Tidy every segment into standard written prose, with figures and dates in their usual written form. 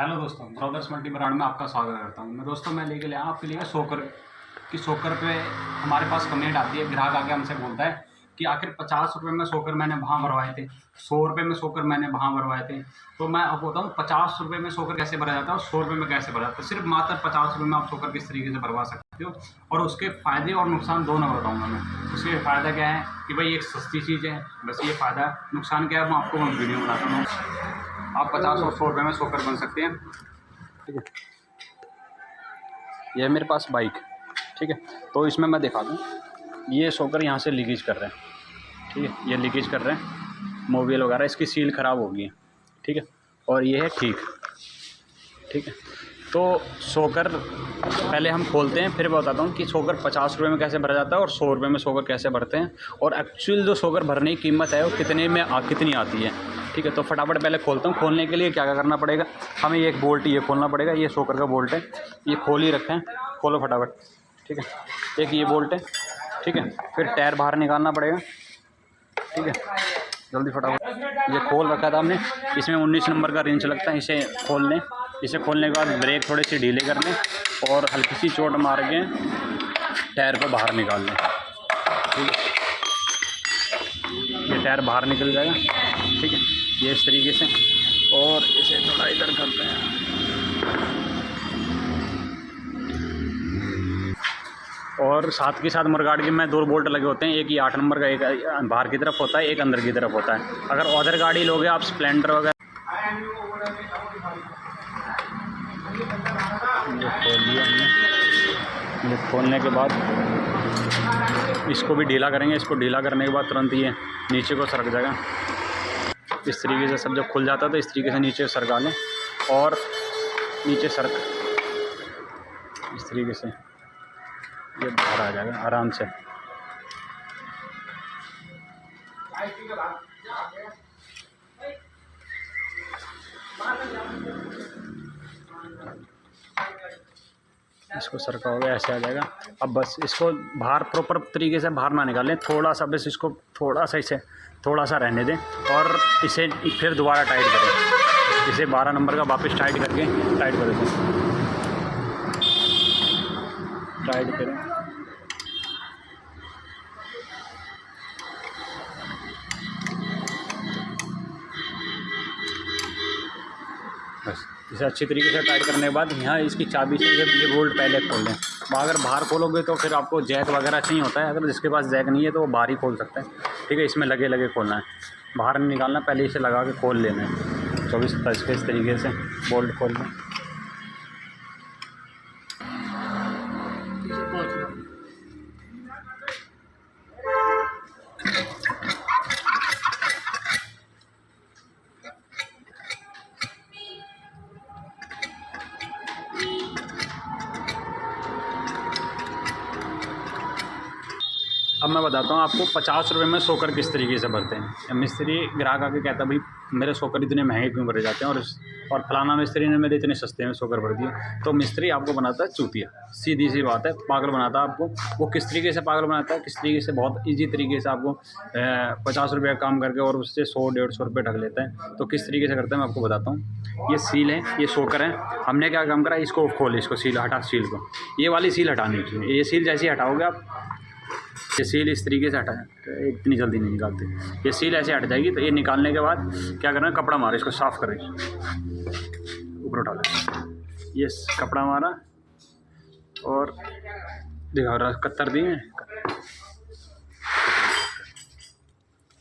Hello दोस्तों, brothers multi brand में आपका स्वागत करता हूं। दोस्तों मैं लेके लिया आपके लिए सोकर कि सोकर पे हमारे पास कमेंट आती है, ग्राहक आके हमसे बोलता है कि आखिर 50 रुपये में सोकर मैंने वहाँ भरवाए थे, 100 रुपये में सोकर मैंने वहाँ भरवाए थे। तो मैं आपको बताऊँ 50 रुपये में सोकर कैसे भरा जाता है और 100 रुपये में कैसे भरा जाता है। सिर्फ मात्र 50 रुपये में आप सोकर किस तरीके से भरवा सकते हो और उसके फ़ायदे और नुकसान दोनों बताऊँगा मैं। उसके फ़ायदा क्या है कि भाई एक सस्ती चीज़ है, बस ये फ़ायदा। नुकसान क्या है मैं आपको वीडियो बनाता हूँ। आप 50 और 100 रुपये में सोकर बन सकते हैं। ठीक है, ये है मेरे पास बाइक। ठीक है, तो इसमें मैं दिखा दूँ, ये सोकर यहाँ से लीकेज कर रहे हैं। ठीक है, ये लीकेज कर रहे हैं, मोबिल वगैरह इसकी सील ख़राब हो गई है। ठीक है, और ये है ठीक। ठीक है, तो सोकर पहले हम खोलते हैं, फिर बताता हूँ कि सोकर 50 रुपये में कैसे भरा जाता है और 100 रुपये में सोकर कैसे भरते हैं और एक्चुअल जो सोकर भरने की कीमत है वो कितने में कितनी आती है। ठीक है, तो फटाफट पहले खोलता हूँ। खोलने के लिए क्या क्या करना पड़ेगा, हमें एक बोल्ट ये खोलना पड़ेगा। ये सोकर का बोल्ट है, ये खोल ही रखें, खोलो फटाफट। ठीक है, एक ये बोल्ट है। ठीक है, फिर टायर बाहर निकालना पड़ेगा। ठीक है, जल्दी फटाफट। ये खोल रखा था हमने, इसमें 19 नंबर का रिंच लगता है, इसे खोल लें। इसे खोलने के बाद ब्रेक थोड़ी सी ढीले कर लें और हल्की सी चोट मार के टायर को बाहर निकाल लें। ठीक है, ये टायर बाहर निकल जाएगा। ठीक है, ये इस तरीके से, और इसे थोड़ा इधर करते हैं। और साथ के साथ मरगाड़ के में 2 बोल्ट लगे होते हैं, एक ही 8 नंबर का, एक बाहर की तरफ होता है, एक अंदर की तरफ होता है। अगर अदर गाड़ी लोगे आप, स्प्लेंडर वगैरह, ये खोल लिया हमने। ये खोलने के बाद इसको भी ढीला करेंगे। इसको ढीला करने के बाद तुरंत ये नीचे को सरक जाएगा। इस तरीके से सब जब खुल जाता है तो इस तरीके से नीचे सरका लें और नीचे सरक, इस तरीके से ये बाहर आ जाएगा आराम से। इसको सरकाओगे ऐसे आ जाएगा। अब बस इसको बाहर प्रॉपर तरीके से बाहर ना निकालें, थोड़ा सा बस इसको थोड़ा सा इसे थोड़ा सा रहने दें और इसे फिर दोबारा टाइट करें। इसे 12 नंबर का वापस टाइट करके टाइट कर दें, टाइट करें। बस इसे अच्छी तरीके से टाइट करने के बाद यहाँ इसकी चाबी से ये बोल्ट पहले खोल लें। अगर बाहर खोलोगे तो फिर आपको जैक वगैरह चाहिए होता है, अगर जिसके पास जैक नहीं है तो वो बाहर ही खोल सकता है। ठीक है, इसमें लगे लगे खोलना है, बाहर नहीं निकालना, पहले इसे लगा के खोल लेना है 24 के इस तरीके से बोल्ट खोल लें। अब मैं बताता हूँ आपको 50 रुपये में सोकर किस तरीके से भरते हैं। मिस्त्री ग्राहक आके कहता भाई मेरे सोकर इतने महंगे क्यों भरे जाते हैं और फलाना मिस्त्री ने मेरे इतने सस्ते में सोकर भर दिए। तो मिस्त्री आपको बनाता है चूतिया, सीधी सी बात है, पागल बनाता है आपको। वो किस तरीके से पागल बनाता है, किस तरीके से, बहुत ईजी तरीके से आपको 50 रुपये काम करके और उससे 100-150 रुपये ढक लेता है। तो किस तरीके से करता है मैं आपको बताता हूँ। ये सील है, ये सोकर है, हमने क्या काम करा, इसको खोल, इसको सील हटा, सील को, ये वाली सील हटानी चाहिए। ये सील जैसे ही हटाओगे आप, ये सील इस तरीके से हटा, इतनी जल्दी नहीं निकालते, ये सील ऐसे हट जाएगी। तो ये निकालने के बाद क्या करना है, कपड़ा मारो, इसको साफ़ करें, ऊपर उठा लें। ये कपड़ा मारा और दिखा रहा, कत्तर दिए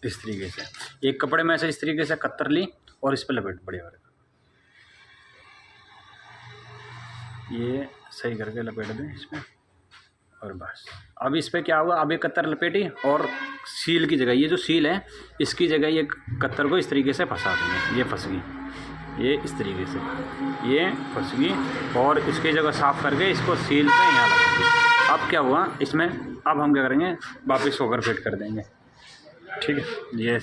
इस तरीके से, एक कपड़े में से इस तरीके से कत्तर ली और इस पर लपेट बढ़िया। ये सही करके लपेट दें इसमें और बस। अब इस पर क्या हुआ, अब ये कत्तर लपेटी और सील की जगह, ये जो सील है इसकी जगह ये कत्तर को इस तरीके से फंसा देंगे। ये फंस गई, ये इस तरीके से ये फंस गई और इसकी जगह साफ़ करके इसको सील पे यहाँ लगाएंगे। अब क्या हुआ इसमें, अब हम क्या करेंगे, वापस सोकर फिट कर देंगे। ठीक है, ये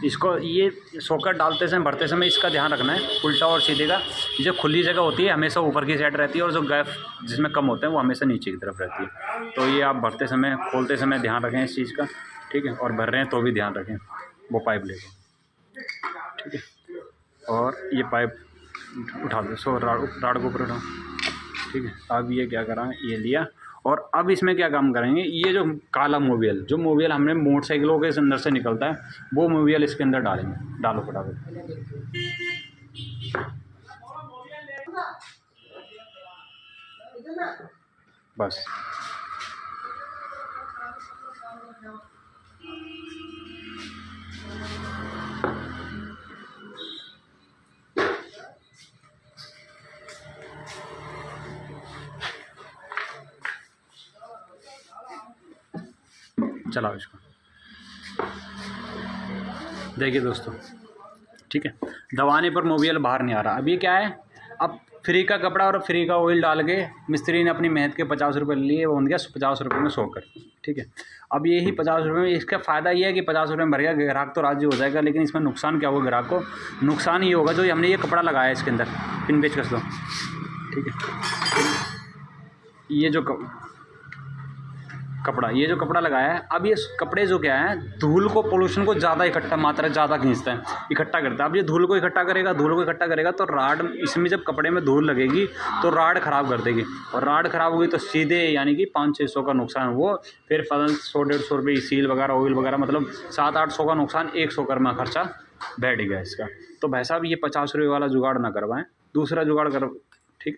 इसको, ये सोकर डालते समय भरते समय इसका ध्यान रखना है उल्टा और सीधे का। जो खुली जगह होती है हमेशा ऊपर की साइड रहती है और जो गैप जिसमें कम होते हैं वो हमेशा नीचे की तरफ रहती है। तो ये आप भरते समय, खोलते समय ध्यान रखें इस चीज़ का। ठीक है, और भर रहे हैं तो भी ध्यान रखें वो पाइप लेके। ठीक है, और ये पाइप उठा दो, सो राड को ऊपर उठाओ। ठीक है, अब ये क्या करा, ये लिया। और अब इसमें क्या काम करेंगे, ये जो काला मोबियल, जो मोबियल हमने मोटरसाइकिलों के अंदर से निकलता है, वो मोबियल इसके अंदर डालेंगे। डालो फटाफट। बस चलाओ इसको। देखिए दोस्तों, ठीक है, दबाने पर मोबियल बाहर नहीं आ रहा। अब ये क्या है, अब फ्री का कपड़ा और फ्री का ऑयल डाल के मिस्त्री ने अपनी मेहनत के 50 रुपये लिए, वो बन गया 50 रुपये में सोकर। ठीक है, अब यही 50 रुपये में, इसका फ़ायदा ये है कि 50 रुपये में भर गया, ग्राहक तो राजी हो जाएगा। लेकिन इसमें नुकसान क्या होगा ग्राहक को? नुकसान ये होगा जो हमने ये कपड़ा लगाया है इसके अंदर, पिन पेच कस दो। ठीक है, ये जो कपड़ा, ये जो कपड़ा लगाया है, अब ये कपड़े जो क्या है, धूल को, पोल्यूशन को ज़्यादा इकट्ठा, मात्रा ज़्यादा खींचता है, इकट्ठा करता है। अब ये धूल को इकट्ठा करेगा, धूल को इकट्ठा करेगा तो राड, इसमें जब कपड़े में धूल लगेगी तो राड ख़राब कर देगी, और राड ख़राब होगी तो सीधे यानी कि 500-600 का नुकसान। वो फिर फल 100-150 रुपये सील वगैरह, ऑयल वगैरह, मतलब 700-800 का नुकसान, 100 का खर्चा बैठ गया इसका। तो भाई साहब, ये 50 रुपये वाला जुगाड़ ना करवाएं, दूसरा जुगाड़ कर। ठीक,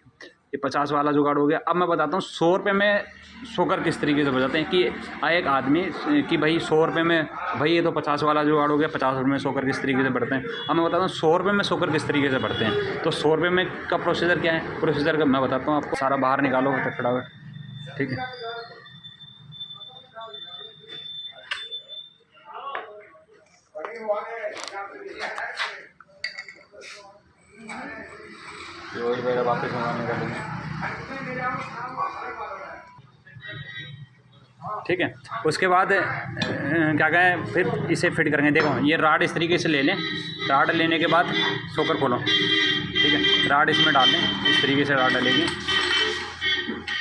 ये 50 वाला जुगाड़ हो गया। अब मैं बताता हूँ 100 रुपये में सोकर किस तरीके से बजाते हैं। कि एक आदमी कि भाई 100 रुपये में, भाई ये तो 50 वाला जुगाड़ हो गया, 50 रुपये में सोकर किस तरीके से बढ़ते हैं। अब मैं बताता हूँ 100 रुपये में सोकर किस तरीके से बढ़ते हैं। तो 100 रुपये में का प्रोसीजर क्या है, प्रोसीजर का मैं बताता हूँ आपको। सारा बाहर निकालो फटाफट। ठीक है, ऑयल वगैरह वापस मंगाने का लेंगे। ठीक है, उसके बाद क्या कहें, फिर इसे फिट करेंगे। देखो, ये राड इस तरीके से ले लें। राड लेने के बाद सोकर खोलो। ठीक है, राड इसमें डाल लें, इस तरीके से राड डालेगी,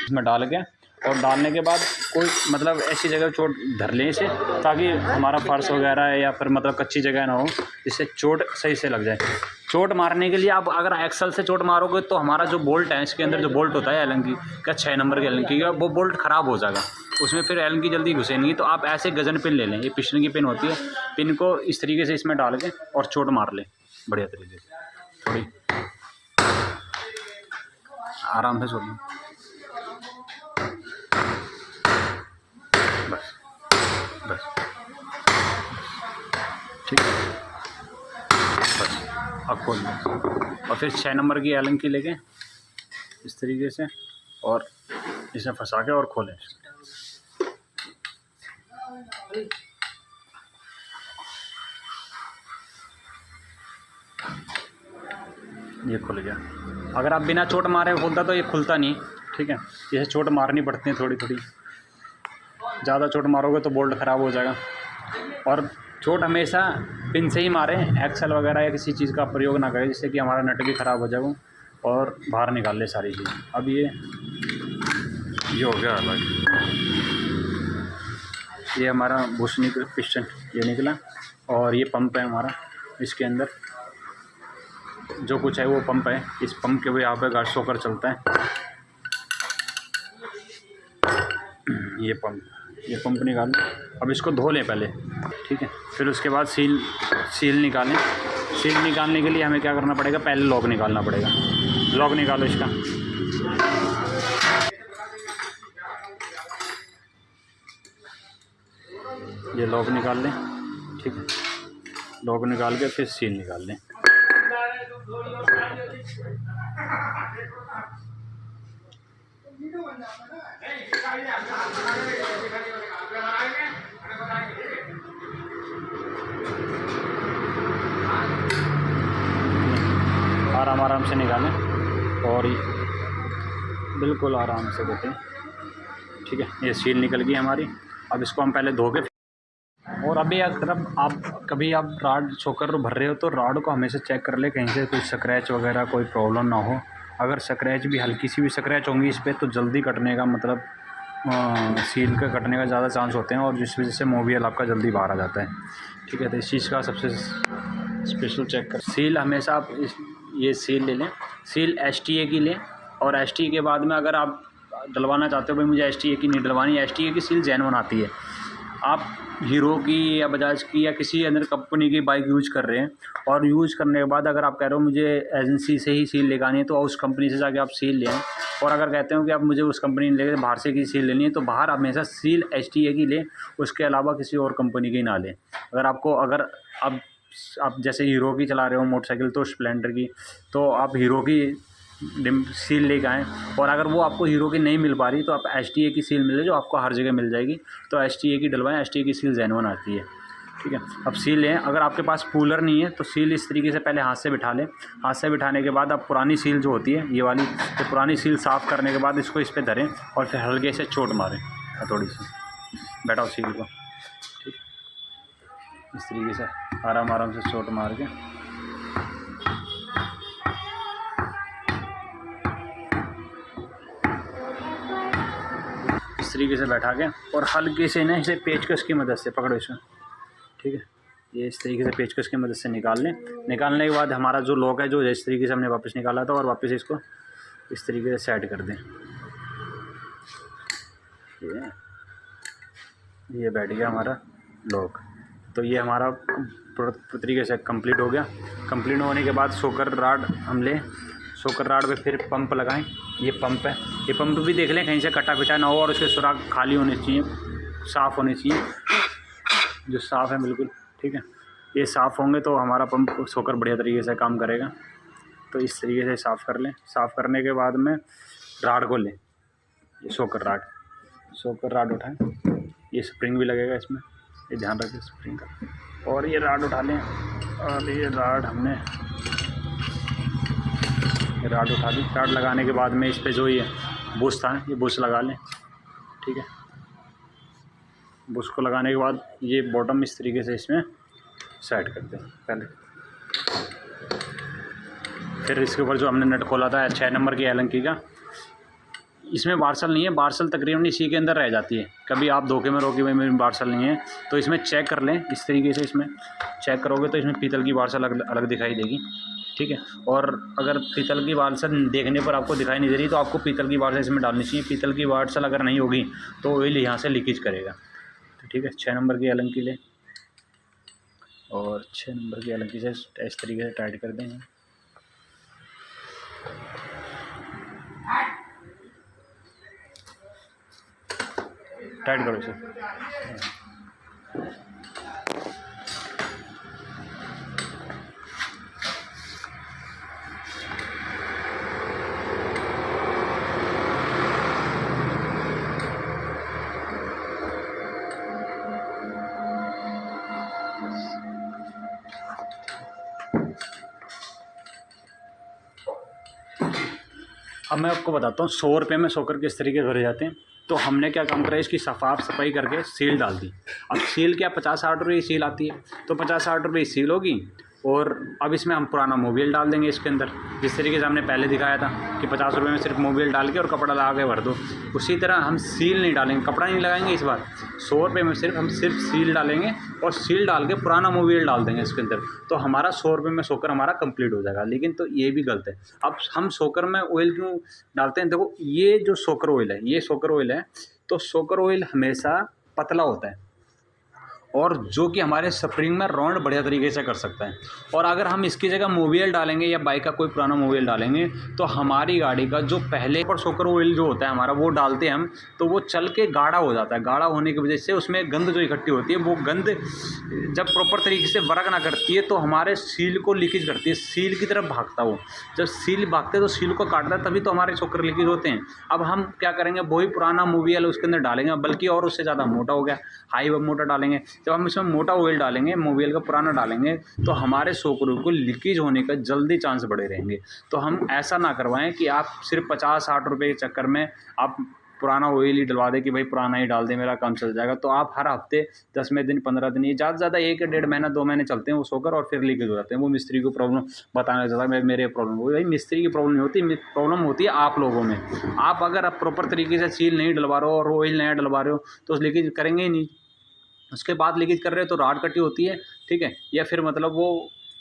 इसमें डाल के, और डालने के बाद कोई मतलब ऐसी जगह चोट धर लें इसे, ताकि हमारा फर्श वगैरह या फिर मतलब कच्ची जगह ना हो, जिससे चोट सही से लग जाए। चोट मारने के लिए आप अगर एक्सल से चोट मारोगे तो हमारा जो बोल्ट है, इसके अंदर जो बोल्ट होता है एलन की का, 6 नंबर के एलन की का, वो बोल्ट ख़राब हो जाएगा, उसमें फिर एलन की जल्दी घुसेंगी। तो आप ऐसे गजन पिन ले लें, ये पिस्टन की पिन होती है, पिन को इस तरीके से इसमें डाल के और चोट मार लें बढ़िया तरीके से। थोड़ी आराम से छोड़, बस बस, ठीक है, बस। अब खोल लें, और फिर 6 नंबर की एलन की लेके इस तरीके से, और इसे फंसा के और खोलें। ये खुल गया। अगर आप बिना चोट मारे खोलता तो ये खुलता नहीं। ठीक है, ये चोट मारनी पड़ती है थोड़ी थोड़ी, ज़्यादा चोट मारोगे तो बोल्ट ख़राब हो जाएगा। और चोट हमेशा पिन से ही मारें, एक्सल वगैरह या किसी चीज़ का प्रयोग ना करें, जिससे कि हमारा नट भी ख़राब हो जाए और बाहर निकाल ले सारी चीज़। अब ये हो गया अलग, ये हमारा बुश निकल, पिस्टन ये निकला, और ये पंप है हमारा, इसके अंदर जो कुछ है वो पंप है। इस पंप के भी यहाँ पे गार्ड सोकर चलता है। ये पंप निकालें। अब इसको धो लें पहले। ठीक है, फिर उसके बाद सील निकालें। सील निकालने के लिए हमें क्या करना पड़ेगा, पहले लॉक निकालना पड़ेगा। लॉक निकालो इसका। ये लॉक निकाल लें। ठीक है, लॉक निकाल के फिर सील निकाल लें। आराम से निकालें, और बिल्कुल आराम से देखें। ठीक है, ये सील निकल गई हमारी। अब इसको हम पहले धो के, और अभी अगर आप कभी राड चोकर भर रहे हो तो राड को हमेशा चेक कर ले, कहीं से कोई स्क्रैच वगैरह कोई प्रॉब्लम ना हो। अगर स्क्रैच भी, हल्की सी भी स्क्रैच होंगी इस पर, तो जल्दी कटने का मतलब सील का कटने का ज़्यादा चांस होते हैं, और जिस वजह से मोबियल आपका जल्दी बाहर आ जाता है। ठीक है, तो इस चीज़ का सबसे स्पेशल चेक कर। सील हमेशा आप ये सील ले लें, सील STA की लें। और STA के बाद में अगर आप डलवाना चाहते हो भाई मुझे STA की नहीं डलवानी, STA की सील जेन्युइन आती है। आप हीरो की या बजाज की या किसी अदर कंपनी की बाइक यूज़ कर रहे हैं और यूज़ करने के बाद अगर आप कह रहे हो मुझे एजेंसी से ही सील लगानी है तो उस कंपनी से जाके आप सील लें। और अगर कहते हो कि आप मुझे उस कंपनी ले बाहर से की सील लेनी है तो बाहर हमेशा सील STA की लें, उसके अलावा किसी और कंपनी की ना लें। अगर आप जैसे हीरो की चला रहे हो मोटरसाइकिल तो स्प्लेंडर की, तो आप हीरो की सील लेके आएँ। और अगर वो आपको हीरो की नहीं मिल पा रही तो आप STA की सील मिले जो आपको हर जगह मिल जाएगी, तो STA की डलवाएँ। STA की सील जेन्युइन आती है, ठीक है। अब सील लें। अगर आपके पास पुलर नहीं है तो सील इस तरीके से पहले हाथ से बिठा लें। हाथ से बिठाने के बाद आप पुरानी सील जो होती है ये वाली, तो पुरानी सील साफ़ करने के बाद इसको इस पर धरें और फिर हल्के से चोट मारें हथौड़ी से, बैठाओ सील को, ठीक है। इस तरीके से आराम से चोट मार के इस तरीके से बैठा के और हल्के से ना इसे पेचकस की मदद से पकड़ो इसमें, ठीक है। ये इस तरीके से पेचकस की मदद से निकाल लें। निकालने के बाद हमारा जो लॉक है जो इस तरीके से हमने वापस निकाला था और वापस इसको इस तरीके से सेट कर दें। ये बैठ गया हमारा लॉक। तो ये हमारा तरीके से कंप्लीट हो गया। कंप्लीट होने के बाद शॉकर राड हम लें, शॉकर राड पे फिर पंप लगाएं। ये पंप है, ये पंप भी देख लें कहीं से कटा पिटा ना हो और उसके सुराख खाली होने चाहिए, साफ़ होने चाहिए, जो साफ़ है बिल्कुल, ठीक है। ये साफ़ होंगे तो हमारा पंप शॉकर बढ़िया तरीके से काम करेगा। तो इस तरीके से साफ़ कर लें। साफ़ करने के बाद में राड को लें, ये शॉकर राड उठाएं। ये स्प्रिंग भी लगेगा इसमें, ये ध्यान रखें स्प्रिंग का। और ये राड उठा लें और ये राड हमने राड उठा ली। राड लगाने के बाद में इस पे जो ये बुश था ये बुश लगा लें, ठीक है। बुश को लगाने के बाद ये बॉटम इस तरीके से इसमें सेट कर दें पहले। फिर इसके ऊपर जो हमने नट खोला था 6 नंबर की एलंकी का, इसमें बार्सल नहीं है, बार्सल तकरीबन इसी के अंदर रह जाती है। कभी आप धोखे में रोके भाई मेरी बार्सल नहीं है तो इसमें चेक कर लें। इस तरीके से इसमें चेक करोगे तो इसमें पीतल की बार्सल अलग दिखाई देगी, ठीक है। और अगर पीतल की बार्सल देखने पर आपको दिखाई नहीं दे रही तो आपको पीतल की बार्सल इसमें डालनी चाहिए। पीतल की बार्सल अगर नहीं होगी तो ऑयल यहाँ से लीकेज करेगा, तो ठीक है। 6 नंबर की एलंकी ले और 6 नंबर की एलंकी से इस तरीके से टाइट कर देंगे। टाइट करो इसे। अब मैं आपको बताता हूँ 100 रुपये में शॉकर किस तरीके भरे जाते हैं। तो हमने क्या काम करा, इसकी साफ़ सफाई करके सील डाल दी। अब सील क्या 50-60 रुपये की सील आती है, तो 50-60 रुपये की सील होगी। और अब इसमें हम पुराना मोबिल डाल देंगे इसके अंदर, जिस तरीके से हमने पहले दिखाया था कि 50 रुपये में सिर्फ मोबिल डाल के और कपड़ा लगा के भर दो। उसी तरह हम सील नहीं डालेंगे, कपड़ा नहीं लगाएंगे इस बार। 100 रुपये में हम सिर्फ सील डालेंगे और सील डाल के पुराना मोबिल डाल देंगे इसके अंदर। तो हमारा 100 रुपये में शॉकर हमारा कंप्लीट हो जाएगा। लेकिन तो ये भी गलत है। अब हम शॉकर में ऑयल क्यों डालते हैं? देखो ये जो शॉकर ऑयल है, ये शॉकर ऑयल है, तो शॉकर ऑयल हमेशा पतला होता है और जो कि हमारे स्प्रिंग में राउंड बढ़िया तरीके से कर सकता है। और अगर हम इसकी जगह मोबिल डालेंगे या बाइक का कोई पुराना मोबिल डालेंगे तो हमारी गाड़ी का जो पहले पर शॉकर ऑयल जो होता है हमारा, वो डालते हैं हम, तो वो चल के गाढ़ा हो जाता है। गाढ़ा होने की वजह से उसमें गंद जो इकट्ठी होती है, वो गंद जब प्रॉपर तरीके से वर्क ना करती है तो हमारे सील को लीकेज करती है, सील की तरफ भागता वो। जब सील भागते तो सील को काटता है, तभी तो हमारे शॉकर लीकेज होते हैं। अब हम क्या करेंगे, वही पुराना मोबिल उसके अंदर डालेंगे, बल्कि और उससे ज़्यादा मोटा हो गया, हाई मोटा डालेंगे। जब हम इसमें मोटा ऑयल डालेंगे, मोबिल का पुराना डालेंगे, तो हमारे शॉकर को लीकेज होने का जल्दी चांस बढ़े रहेंगे। तो हम ऐसा ना करवाएं कि आप सिर्फ 50-60 रुपये के चक्कर में आप पुराना ऑयल ही डलवा दें कि भाई पुराना ही डाल दे मेरा काम चल जाएगा। तो आप हर हफ्ते 10वें दिन 15 दिन, ये ज़्यादा से ज़्यादा 1 डेढ़ महीना 2 महीने चलते हैं वो शॉकर और फिर लीकेज हो जाते हैं। वो मिस्त्री को प्रॉब्लम बताने जाता है मेरे प्रॉब्लम हो भाई, मिस्त्री की प्रॉब्लम नहीं होती, प्रॉब्लम होती है आप लोगों में। आप अगर आप प्रॉपर तरीके से सील नहीं डलवा रहे हो और ऑयल नया डलवा रहे हो तो लीकेज करेंगे ही नहीं। उसके बाद लीकेज कर रहे हो तो राड कटी होती है, ठीक है, या फिर मतलब वो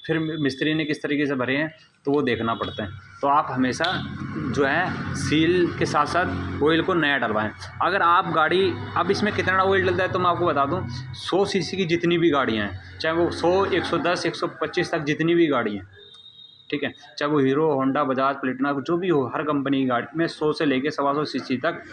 फिर मिस्त्री ने किस तरीके से भरे हैं तो वो देखना पड़ता है। तो आप हमेशा जो है सील के साथ साथ ऑयल को नया डलवाएं। अगर आप गाड़ी, अब इसमें कितना ऑयल डलता है तो मैं आपको बता दूं, 100 सीसी की जितनी भी गाड़ियाँ हैं, चाहे वो 100, 110, 125 तक जितनी भी गाड़ी हैं, ठीक है, चाहे वो हीरो, होंडा, बजाज, प्लेटिना, जो भी हो, हर कंपनी की गाड़ी में 100 से लेके 125 सीसी तक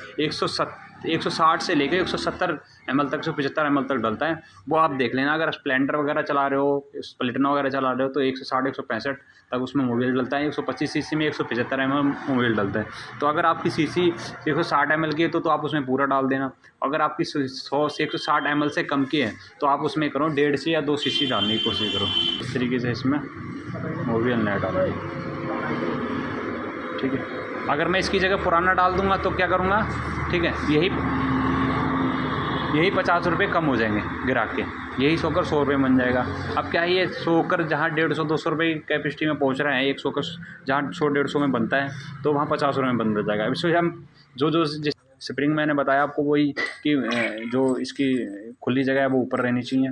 160 से लेके 170 ml तक, 175 ml तक डलता है। वो आप देख लेना। अगर स्प्लेंडर वगैरह चला रहे हो, प्लेटिना वगैरह चला रहे हो तो 160, 165 तक उसमें मोबिल डलता है। 125 सीसी में 175 ml मोबिल डलता है। तो अगर आपकी सीसी 160 ml की है तो आप उसमें पूरा डाल देना। अगर आपकी 100 से 160 ml से कम की है तो आप उसमें करो 1.5 से या 2 सीसी डालने की कोशिश करो। इस तरीके से इसमें मोबिल नया डालना, ठीक है। अगर मैं इसकी जगह पुराना डाल दूंगा तो क्या करूँगा, ठीक है, यही 50 रुपये कम हो जाएंगे ग्राहक के, यही सोकर 100 रुपये बन जाएगा। अब क्या है, ये सोकर जहाँ 150-200 रुपये की कैपेसिटी में पहुँच रहे हैं, एक सोकर जहाँ 100-150 में बनता है तो वहाँ 50 रुपये में बन जाएगा। इससे हम जो जिस स्प्रिंग मैंने बताया आपको, वही कि जो इसकी खुली जगह है वो ऊपर रहनी चाहिए।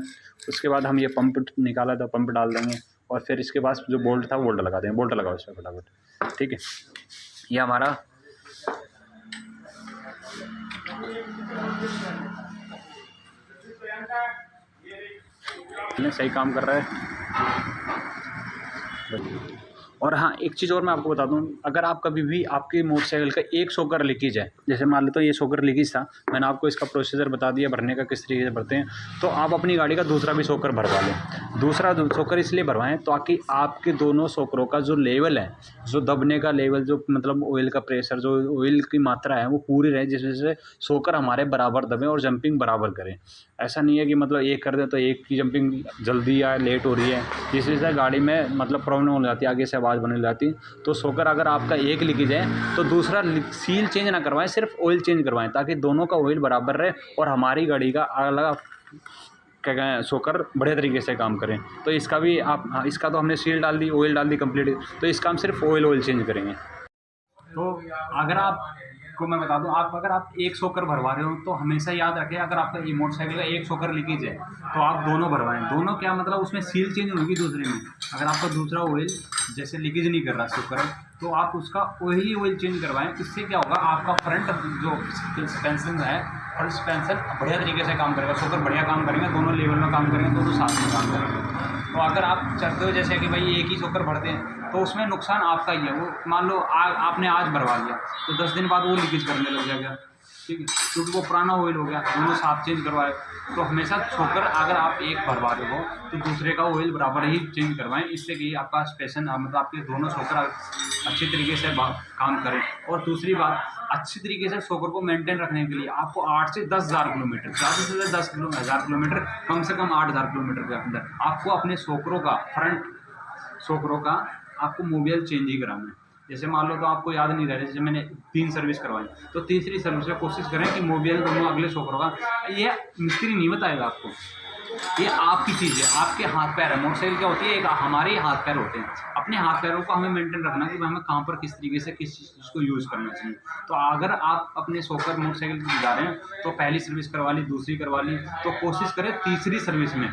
उसके बाद हम ये पंप निकाला तो पंप डाल देंगे और फिर इसके पास जो बोल्ट था बोल्ट लगा देंगे। बोल्ट लगाओ इसमें फटाफट, ठीक है। ये हमारा सही काम कर रहा है। और हाँ, एक चीज़ और मैं आपको बता दूं, अगर आप कभी भी आपकी मोटरसाइकिल का एक शॉकर लीकेज है, जैसे मान लो तो ये शॉकर लीकेज था, मैंने आपको इसका प्रोसीजर बता दिया भरने का, किस तरीके से भरते हैं, तो आप अपनी गाड़ी का दूसरा भी शॉकर भरवा लें। दूसरा शॉकर इसलिए भरवाएं ताकि आपके दोनों शॉकरों का जो लेवल है, जो दबने का लेवल, जो मतलब ऑयल का प्रेशर, जो ऑयल की मात्रा है वो पूरी रहे, जिस वजह से शॉकर हमारे बराबर दबे और जंपिंग बराबर करें। ऐसा नहीं है कि मतलब एक कर दें तो एक की जंपिंग जल्दी या लेट हो रही है, जिस वजह से गाड़ी में मतलब प्रॉब्लम हो जाती है, आगे से आवाज़ बनने जाती। तो शॉकर अगर आपका एक लीकेज है तो दूसरा सील चेंज ना करवाएं, सिर्फ ऑयल चेंज करवाएं ताकि दोनों का ऑयल बराबर रहे और हमारी गाड़ी का अलग क्या कहें शॉकर बढ़िया तरीके से काम करें। तो इसका भी आप, हाँ, इसका तो हमने सील डाल दी, ऑयल डाल दी कंप्लीट, तो इसका हम सिर्फ ऑयल चेंज करेंगे। तो अगर आपको मैं बता दूं, अगर आप एक शॉकर भरवा रहे हो तो हमेशा याद रखें, अगर आपका ये मोटरसाइकिल का एक शॉकर लीकेज है तो आप दोनों भरवाएं। दोनों क्या मतलब, उसमें सील चेंज होगी दूसरे में। अगर आपका दूसरा ऑयल जैसे लीकेज नहीं कर रहा शॉकर, तो आप उसका वही ऑयल चेंज करवाएं। इससे क्या होगा, आपका फ्रंट जो सस्पेंशन है, फ्रंट सस्पेंशन बढ़िया तरीके से काम करेगा, शॉकर बढ़िया काम करेंगे, दोनों लेवल में काम करेंगे, दोनों साथ में काम करेंगे। तो अगर आप चाहते हो जैसे कि भाई एक ही शॉकर भरते हैं तो उसमें नुकसान आपका ही है। वो मान लो आपने आज भरवा लिया तो 10 दिन बाद वो लीकेज करने लग जाएगा, ठीक है, क्योंकि वो पुराना ऑयल हो गया, दोनों साथ चेंज करवाए। तो हमेशा शॉकर अगर आप एक भरवा रहे हो तो दूसरे का ऑयल बराबर ही चेंज करवाएं, इससे कि आपका स्पेशन मतलब आपके दोनों शॉकर अच्छी तरीके से काम करें। और दूसरी बात, अच्छी तरीके से शॉकर को मेंटेन रखने के लिए आपको 8 से 10,000 किलोमीटर, ज़्यादा से ज़्यादा 10,000 किलोमीटर, कम से कम 8,000 किलोमीटर के अंदर आपको अपने शॉकरों का, फ्रंट शॉकरों का आपको मोबिल चेंज ही कराना है। जैसे मान लो तो आपको याद नहीं रह रहा, जैसे मैंने 3 सर्विस करवाई तो तीसरी सर्विस में कोशिश करें कि मोबिल दोनों अगले शॉकरों का, ये मिस्त्री नहीं बताएगा आपको, ये आपकी चीज़ है, आपके हाथ पैर है। मोटरसाइकिल क्या होती है, एक हमारे हाथ पैर होते हैं, अपने हाथ पैरों को हमें मेंटेन रखना कि हमें कहाँ पर किस तरीके से किस चीज़ को यूज़ करना चाहिए। तो अगर आप अपने शॉकर मोटरसाइकिल जा रहे हैं तो पहली सर्विस करवा ली, दूसरी करवा ली, तो कोशिश करें तीसरी सर्विस में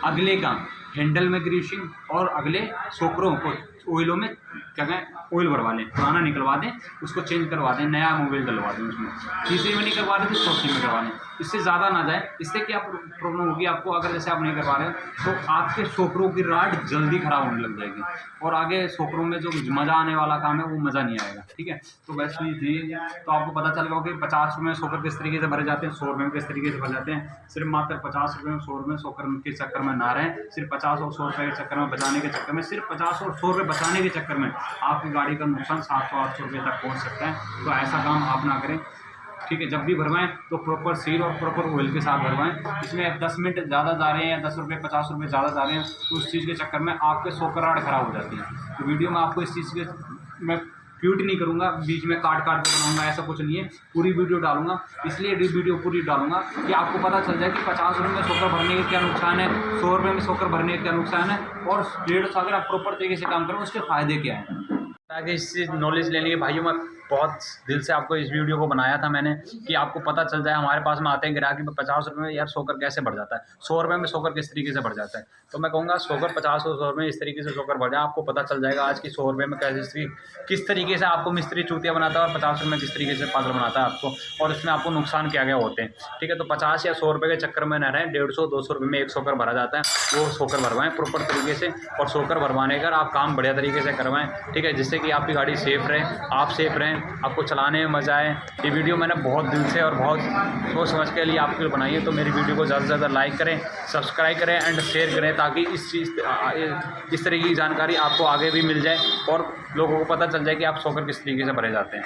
अगले का हैंडल में ग्रीसिंग और अगले शॉकरों को ऑयलों में क्या कहें ऑयल भरवा लें, पुराना निकलवा दें, उसको चेंज करवा दें, नया मोबिल डलवा दें उसमें। तीसरी में नहीं करवा रहे तो चौथी में करवा लें, इससे ज़्यादा ना जाए। इससे क्या प्रॉब्लम होगी आपको, अगर जैसे आप नहीं करवा रहे तो आपके शॉकरों की राड जल्दी ख़राब होने लग जाएगी और आगे शॉकरों में जो मज़ा आने वाला काम है वो मज़ा नहीं आएगा, ठीक है। तो वैसे ही तो आपको पता चल गया कि 50 रुपये में शॉकर किस तरीके से भरे जाते हैं, 100 रुपये में किस तरीके से भरे जाते हैं। सिर्फ मात्र 50 रुपये में 100 रुपये शॉकर के चक्कर में ना रहें, सिर्फ 50 और 100 रुपये के चक्कर में बचाने के चक्कर में, सिर्फ 50 और 100 रुपये बचाने के चक्कर में आपकी गाड़ी का नुकसान 700-800 रुपये तक पहुँच सकता है। तो ऐसा काम आप ना करें, ठीक है। जब भी भरवाएं तो प्रॉपर सील और प्रॉपर ऑयल के साथ भरवाएं। इसमें 10 मिनट ज़्यादा जा रहे हैं या 10 रुपये 50 रुपये ज़्यादा जा रहे हैं तो उस चीज़ के चक्कर में आपके शॉकर राड खराब हो जाती है। तो वीडियो में आपको इस चीज़ के मैं क्यूट नहीं करूँगा, बीच में काट के बनाऊँगा, ऐसा कुछ नहीं है, पूरी वीडियो डालूंगा। इसलिए वीडियो पूरी डालूंगा कि आपको पता चल जाए कि 50 रुपये में शॉकर भरने के क्या नुकसान है, 100 रुपये में शॉकर भरने के क्या नुकसान है, और 150 अगर आप प्रॉपर तरीके से काम करें उसके फ़ायदे क्या हैं। ताकि इससे नॉलेज लेने के भाइयों में बहुत दिल से आपको इस वीडियो को बनाया था मैंने कि आपको पता चल जाए। हमारे पास में आते हैं ग्राहक 50 रुपये में यार सोकर कैसे बढ़ जाता है, 100 रुपये में सोकर किस तरीके से बढ़ जाता है। तो मैं कहूँगा सोकर 50 और 100 रुपये इस तरीके से सोकर बढ़ जाए, आपको पता चल जाएगा आज की 100 रुपये में कैसे किस तरीके से आपको मिस्त्री चूतिया बनाता है और 50 रुपये में किस तरीके से पागल बनाता है आपको, और इसमें आपको नुकसान क्या क्या होते हैं। ठीक है, तो 50 या 100 रुपये के चक्कर में न रहें, 150-200 रुपये में एक सोकर भरा जाता है, वो सोकर भरवाएं प्रॉपर तरीके से। और सोकर भरवाने का आप काम बढ़िया तरीके से करवाएं, ठीक है, जिससे कि आपकी गाड़ी सेफ़ रहे, आप सेफ़ रहें, आपको चलाने में मज़ा आए। ये वीडियो मैंने बहुत दिल से और बहुत सोच समझ के लिए आपके लिए बनाई है। तो मेरी वीडियो को ज़्यादा से ज़्यादा लाइक करें, सब्सक्राइब करें एंड शेयर करें, ताकि इस तरह की जानकारी आपको आगे भी मिल जाए और लोगों को पता चल जाए कि आप सोकर किस तरीके से भरे जाते हैं।